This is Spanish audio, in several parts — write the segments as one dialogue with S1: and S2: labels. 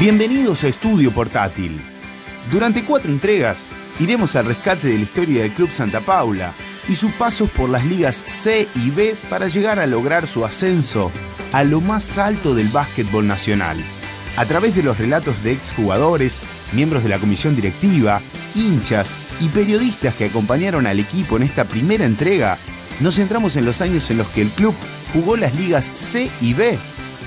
S1: Bienvenidos a Estudio Portátil. Durante 4 entregas iremos al rescate de la historia del Club Santa Paula y sus pasos por las ligas C y B para llegar a lograr su ascenso a lo más alto del básquetbol nacional. A través de los relatos de exjugadores, miembros de la comisión directiva, hinchas y periodistas que acompañaron al equipo en esta primera entrega, nos centramos en los años en los que el club jugó las ligas C y B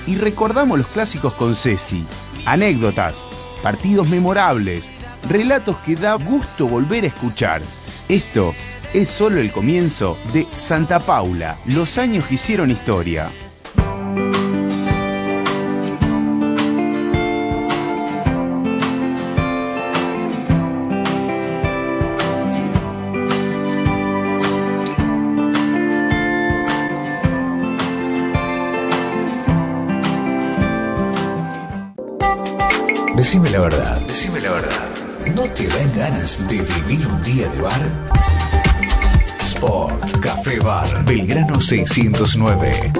S1: y recordamos los clásicos con Ceci, anécdotas, partidos memorables, relatos que da gusto volver a escuchar. Esto es solo el comienzo de Santa Paula, los años que hicieron historia.
S2: Decime la verdad, ¿no te dan ganas de vivir un día de bar? Sport Café Bar, Belgrano 609.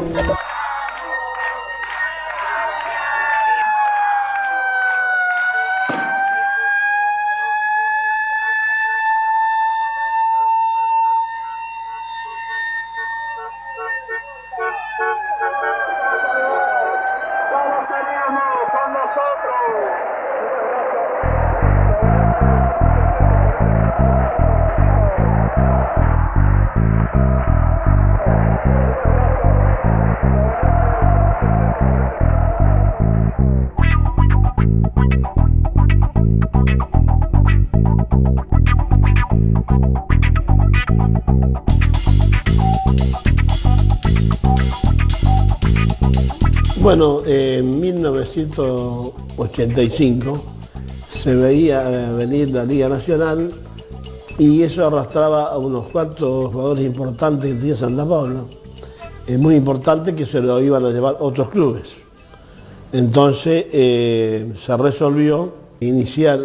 S3: Bueno, en 1985 se veía venir la Liga Nacional y eso arrastraba a unos cuantos jugadores importantes que tenía Santa Paula. Es muy importante que se lo iban a llevar otros clubes. Entonces se resolvió iniciar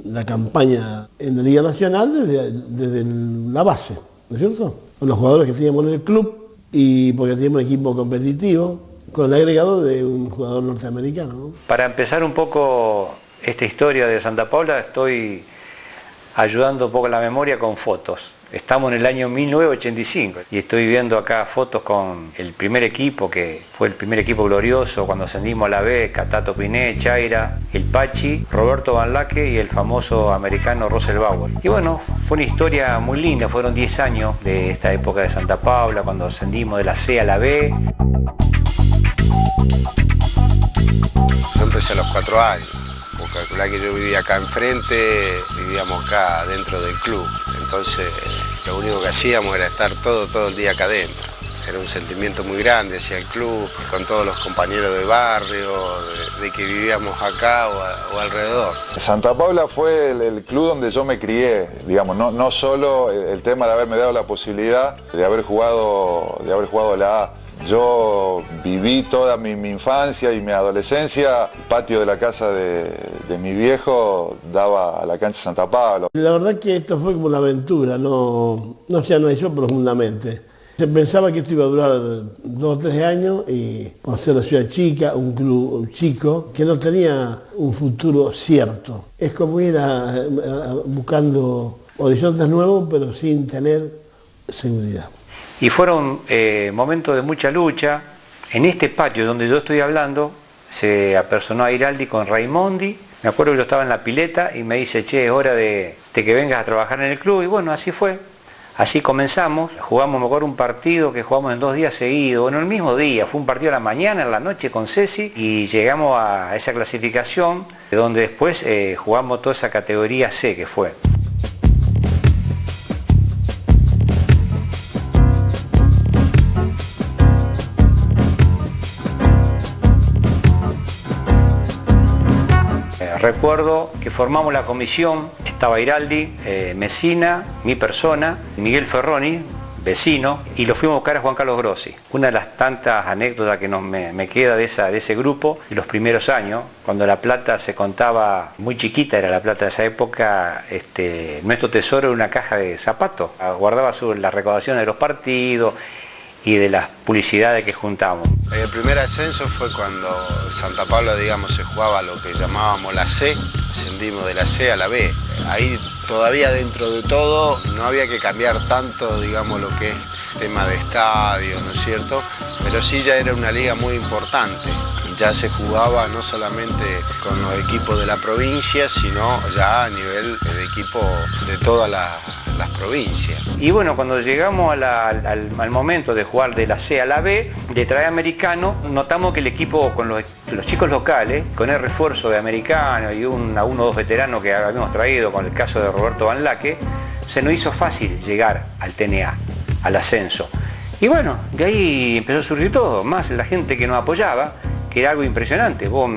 S3: la campaña en la Liga Nacional desde la base, ¿no es cierto? Con los jugadores que teníamos en el club y porque teníamos un equipo competitivo, con el agregado de un jugador norteamericano, ¿no?
S4: Para empezar un poco esta historia de Santa Paula, estoy ayudando un poco la memoria con fotos. Estamos en el año 1985 y estoy viendo acá fotos con el primer equipo, que fue el primer equipo glorioso cuando ascendimos a la B: Catato Piné, Chaira, el Pachi, Roberto Van Laque y el famoso americano Russell Bauer. Y bueno, fue una historia muy linda, fueron 10 años de esta época de Santa Paula, cuando ascendimos de la C a la B.
S5: Yo empecé a los 4 años, por calcular que yo vivía acá enfrente, vivíamos acá dentro del club, entonces lo único que hacíamos era estar todo el día acá adentro. Era un sentimiento muy grande hacia el club, con todos los compañeros de barrio, de que vivíamos acá o alrededor.
S6: Santa Paula fue el club donde yo me crié, digamos, no solo el tema de haberme dado la posibilidad de haber jugado la A. Yo viví toda mi infancia y mi adolescencia, el patio de la casa de mi viejo daba a la cancha Santa Paula.
S3: La verdad que esto fue como una aventura, no se analizó profundamente. Se pensaba que esto iba a durar 2 o 3 años y por ser la ciudad chica, un club chico que no tenía un futuro cierto. Es como ir buscando horizontes nuevos pero sin tener seguridad.
S4: Y fueron momentos de mucha lucha. En este patio donde yo estoy hablando, se apersonó a Iraldi con Raimondi. Me acuerdo que yo estaba en la pileta y me dice: che, es hora de que vengas a trabajar en el club. Y bueno, así fue. Así comenzamos. Jugamos, me acuerdo, un partido que jugamos en 2 días seguidos. Bueno, el mismo día. Fue un partido a la mañana, en la noche con Ceci. Y llegamos a esa clasificación, donde después jugamos toda esa categoría C que fue. Recuerdo que formamos la comisión, estaba Iraldi, Messina, mi persona, Miguel Ferroni, vecino, y lo fuimos a buscar a Juan Carlos Grossi. Una de las tantas anécdotas que me queda de ese grupo, de los primeros años, cuando la plata se contaba muy chiquita, era la plata de esa época, nuestro tesoro era una caja de zapatos, guardaba la recaudación de los partidos, y de las publicidades que juntamos.
S5: El primer ascenso fue cuando Santa Paula, digamos, se jugaba lo que llamábamos la C, ascendimos de la C a la B. Ahí todavía dentro de todo no había que cambiar tanto, digamos, lo que es tema de estadio, ¿no es cierto? Pero sí ya era una liga muy importante. Ya se jugaba no solamente con los equipos de la provincia, sino ya a nivel de equipo de todas las provincias.
S4: Y bueno, cuando llegamos al momento de jugar de la C a la B, de traer americano, notamos que el equipo con los chicos locales, con el refuerzo de americano y uno o dos veteranos que habíamos traído, con el caso de Roberto Van Laque, se nos hizo fácil llegar al TNA, al ascenso. Y bueno, de ahí empezó a surgir todo, más la gente que nos apoyaba, que era algo impresionante. Vos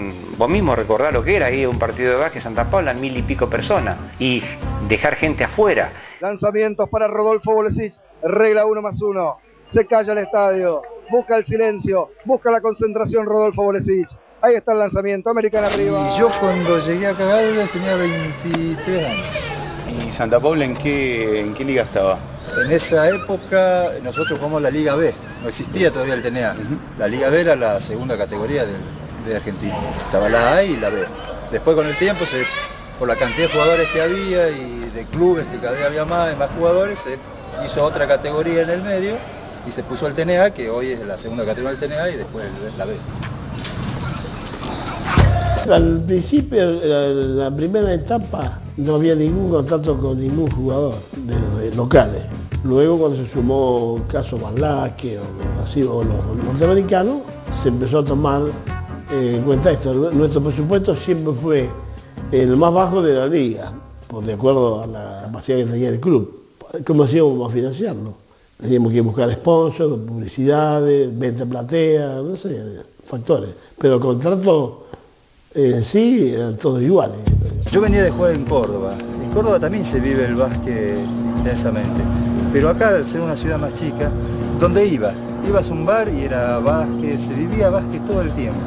S4: mismo recordás lo que era ir a un partido de básquet Santa Paula, 1000 y pico personas, y dejar gente afuera.
S7: Lanzamientos para Rodolfo Bolesich, regla 1+1, se calla el estadio, busca el silencio, busca la concentración Rodolfo Bolesich. Ahí está el lanzamiento, Americana arriba.
S8: Y yo cuando llegué acá a Galvez tenía 23 años.
S1: ¿Y Santa Paula en qué liga estaba?
S8: En esa época nosotros jugamos la Liga B, no existía todavía el TNA. La Liga B era la segunda categoría de Argentina. Estaba la A y la B. Después con el tiempo, por la cantidad de jugadores que había y de clubes que cada vez había más jugadores, se hizo otra categoría en el medio y se puso el TNA, que hoy es la segunda categoría del TNA y después la B.
S3: Al principio, la primera etapa, no había ningún contacto con ningún jugador de locales. Luego, cuando se sumó el caso Van Laque o los norteamericanos, se empezó a tomar en cuenta esto. Nuestro presupuesto siempre fue el más bajo de la liga, de acuerdo a la capacidad que tenía el club. ¿Cómo hacíamos a financiarlo? Teníamos que buscar sponsors, publicidades, venta platea, no sé, factores. Pero el contrato en sí eran todos iguales.
S8: Yo venía de jugar en Córdoba. En Córdoba también se vive el básquet intensamente. Pero acá, al ser una ciudad más chica, ¿dónde ibas? Ibas a un bar y era básquet, se vivía básquet todo el tiempo.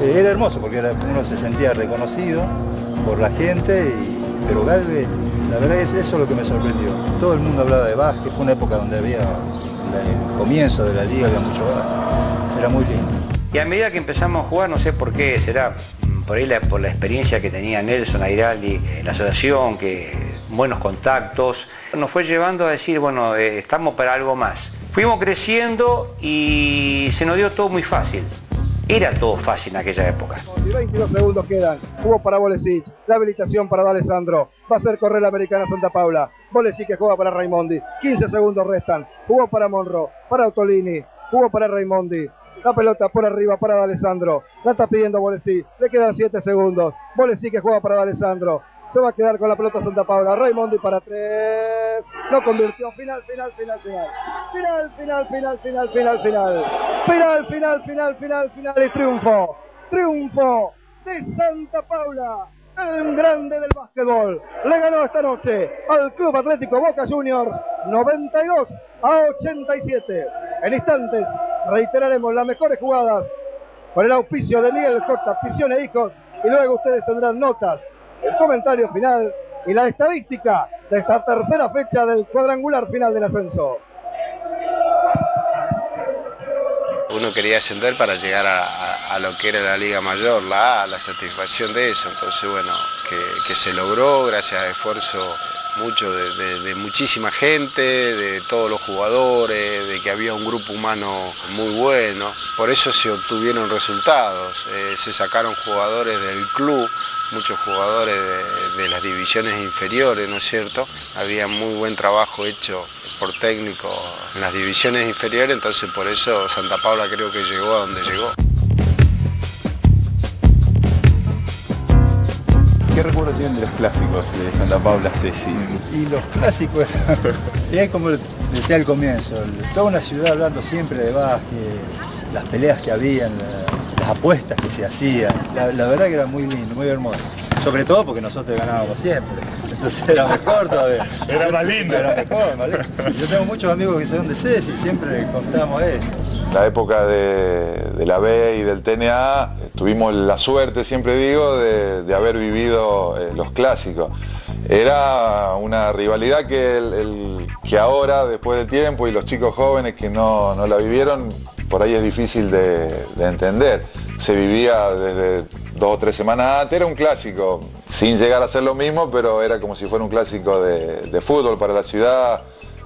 S8: Era hermoso porque uno se sentía reconocido por la gente, pero Galvez, la verdad es eso lo que me sorprendió. Todo el mundo hablaba de básquet, fue una época donde había el comienzo de la liga, había mucho básquet. Era muy lindo.
S4: Y a medida que empezamos a jugar, no sé por qué, será por ahí por la experiencia que tenía Nelson Airali, la asociación, que buenos contactos, nos fue llevando a decir, bueno, estamos para algo más. Fuimos creciendo y se nos dio todo muy fácil. Era todo fácil en aquella época.
S7: 22 segundos quedan. Jugó para Bolesich. La habilitación para D'Alessandro. Va a hacer correr la Americana Santa Paula. Bolesich que juega para Raimondi. 15 segundos restan. Jugó para Monro. Para Ottolini. Jugó para Raimondi. La pelota por arriba para D'Alessandro. La está pidiendo Bolesich. Le quedan 7 segundos. Bolesich que juega para D'Alessandro. Se va a quedar con la pelota Santa Paula. Raimondi para 3. Lo convirtió. Final. Y triunfo. Triunfo de Santa Paula. El grande del básquetbol. Le ganó esta noche al Club Atlético Boca Juniors 92-87. En instantes reiteraremos las mejores jugadas con el auspicio de Miguel Cota, Pisione Hijos, y luego ustedes tendrán notas, el comentario final y la estadística de esta tercera fecha del cuadrangular final del ascenso.
S5: Uno quería ascender para llegar a lo que era la Liga Mayor, la A, la satisfacción de eso. Entonces, bueno, que se logró gracias a esfuerzo mucho de muchísima gente, de todos los jugadores, de que había un grupo humano muy bueno. Por eso se obtuvieron resultados. Se sacaron jugadores del club, muchos jugadores de las divisiones inferiores, ¿no es cierto? Había muy buen trabajo hecho por técnico en las divisiones inferiores, entonces por eso Santa Paula creo que llegó a donde llegó.
S1: ¿Qué recuerdo tienen de los clásicos de Santa Paula, Ceci?
S8: Y los clásicos, es como decía al comienzo, toda una ciudad hablando siempre de básquet, las peleas que habían, las apuestas que se hacían, la verdad que era muy lindo, muy hermoso. Sobre todo porque nosotros ganábamos siempre, entonces era mejor todavía.
S1: Era más lindo.
S8: Era mejor, más lindo. Yo tengo muchos amigos que son de Ceci y siempre contábamos esto.
S6: La época de la B y del TNA, tuvimos la suerte, siempre digo, de haber vivido los clásicos. Era una rivalidad que el que ahora, después del tiempo, y los chicos jóvenes que no la vivieron, por ahí es difícil de entender. Se vivía desde 2 o 3 semanas antes, era un clásico, sin llegar a ser lo mismo, pero era como si fuera un clásico de fútbol para la ciudad,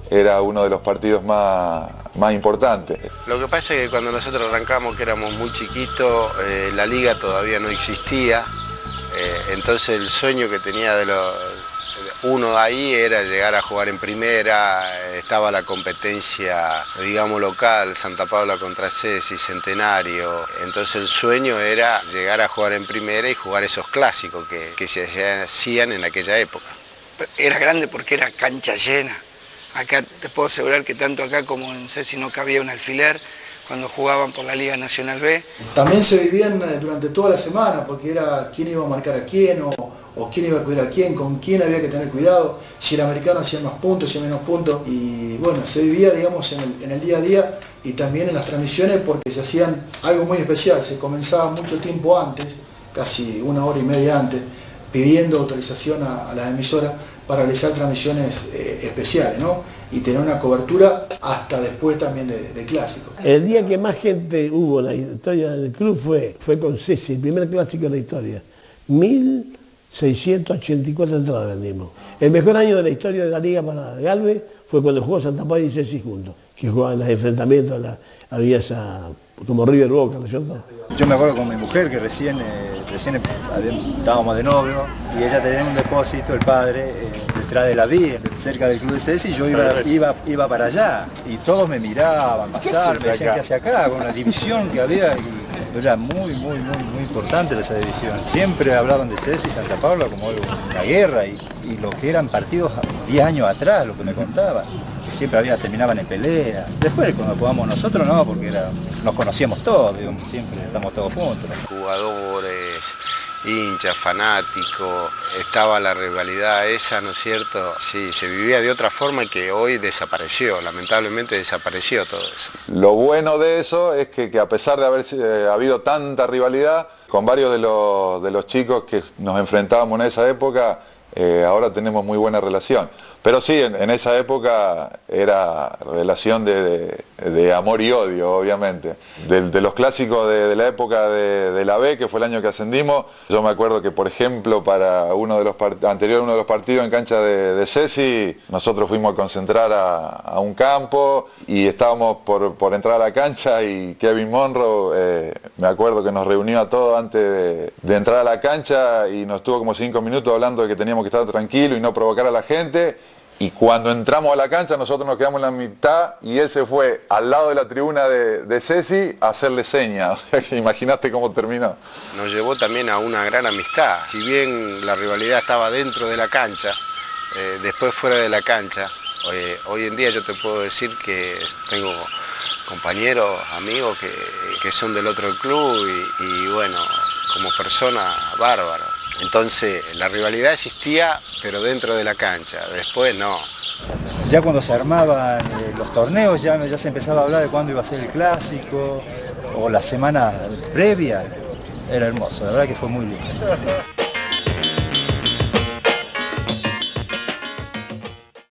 S6: era uno de los partidos más importantes.
S5: Lo que pasa es que cuando nosotros arrancamos, que éramos muy chiquitos, la liga todavía no existía, entonces el sueño que tenía uno ahí era llegar a jugar en primera, estaba la competencia, digamos, local, Santa Paula contra Ceci, Centenario, entonces el sueño era llegar a jugar en primera y jugar esos clásicos que se hacían en aquella época.
S9: Era grande porque era cancha llena. Acá te puedo asegurar que tanto acá como en Ceci no cabía un alfiler cuando jugaban por la Liga Nacional B.
S10: También se vivían durante toda la semana porque era quién iba a marcar a quién o quién iba a cuidar a quién, con quién había que tener cuidado, si el americano hacía más puntos, si menos puntos. Y bueno, se vivía, digamos, en el día a día y también en las transmisiones porque se hacían algo muy especial. Se comenzaba mucho tiempo antes, casi 1 hora y media antes, pidiendo autorización a las emisoras para realizar transmisiones especiales, ¿no? Y tener una cobertura hasta después también de clásicos.
S3: El día que más gente hubo en la historia del club fue con Ceci, el primer clásico de la historia. 1.684 entradas vendimos. El mejor año de la historia de la liga para Galvez fue cuando jugó Santa Paula y Ceci juntos, que jugaban en los enfrentamientos, había esa, como River Boca, ¿no es cierto?
S8: Yo me acuerdo con mi mujer que recién estábamos de novio y ella tenía un depósito, el padre, detrás de la vía, cerca del club de Ceci, y yo iba para allá y todos me miraban pasar, me decían ¿qué hace acá? Con la división que había y era muy importante esa división. Siempre hablaban de Ceci y Santa Paula como una guerra y lo que eran partidos 10 años atrás, lo que me contaban, que siempre terminaban en pelea. Después cuando jugamos nosotros no, porque nos conocíamos todos, digamos, siempre estamos todos juntos.
S5: Jugadores, hinchas, fanáticos, estaba la rivalidad esa, ¿no es cierto? Sí, se vivía de otra forma y que hoy desapareció, lamentablemente desapareció todo eso.
S6: Lo bueno de eso es que a pesar de haber habido tanta rivalidad, con varios de los chicos que nos enfrentábamos en esa época, ahora tenemos muy buena relación. Pero sí, en esa época era relación de amor y odio, obviamente. De los clásicos de la época de la B, que fue el año que ascendimos, yo me acuerdo que, por ejemplo, para uno de los partidos en cancha de Ceci, nosotros fuimos a concentrar a un campo y estábamos por entrar a la cancha y Kevin Monroe, me acuerdo que nos reunió a todos antes de entrar a la cancha y nos estuvo como 5 minutos hablando de que teníamos que estar tranquilos y no provocar a la gente. Y cuando entramos a la cancha nosotros nos quedamos en la mitad y él se fue al lado de la tribuna de Ceci a hacerle señas. O sea que imaginaste cómo terminó.
S5: Nos llevó también a una gran amistad. Si bien la rivalidad estaba dentro de la cancha, después fuera de la cancha, hoy en día yo te puedo decir que tengo compañeros, amigos que son del otro club y bueno, como persona bárbaro. Entonces la rivalidad existía, pero dentro de la cancha, después no.
S8: Ya cuando se armaban los torneos, ya se empezaba a hablar de cuándo iba a ser el clásico, o la semana previa, era hermoso, la verdad que fue muy lindo.